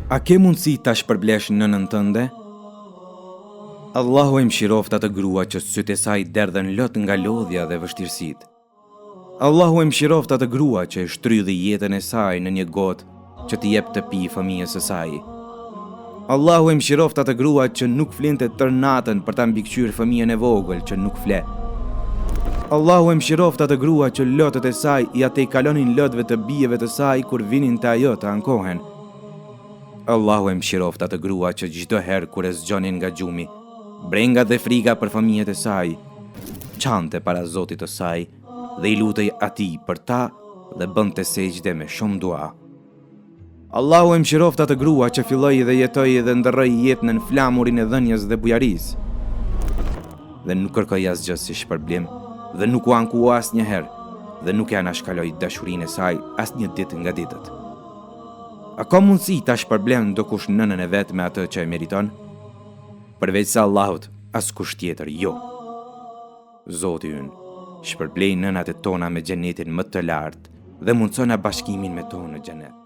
A ke mundësi ta shpërblesh nënën tënde? Allahu e mëshiroft atë grua që sytë e saj derdhen lot nga lodhja dhe vështirësitë. Allahu e mëshiroft atë grua që e shtrydhi jetën e saj në një gotë që t'i jep të pi fëmijës së saj. Allahu e mëshiroft atë grua që nuk flinte tërë natën për ta mbikëqyrë fëmijën e vogël që nuk fle. Allahu e mëshiroft atë grua që lotët e saj ja te i kalonin lotëve të bijeve të saj kur vinin te ajo të ankohen. Allahu e mëshiroft atë grua që çdo herë kur e zgjonin nga gjumi, brenga dhe frika për fëmijët e saj, çante para Zotit të saj dhe i lutej atij për ta dhe bënte sejdë me shumë dua. Allahu e mëshiroft atë grua që filloi dhe jetoi dhe ndërroi jetën në flamurin e dhënjes dhe bujarisë. Dhe nuk kërkoi asgjë si shpërblim, dhe nuk u ankua asnjëherë, dhe nuk e anashkaloi dashurinë e saj asnjë ditë nga ditët. A ka mundësi ta shpërblen ndokush nënën e vet me atë që e meriton? Përveç se Allahut, askush tjetër jo. Zoti ynë, shpërblej nënat e tona me xhenetin më të lartë dhe mundson na bashkimin me to në xhenet.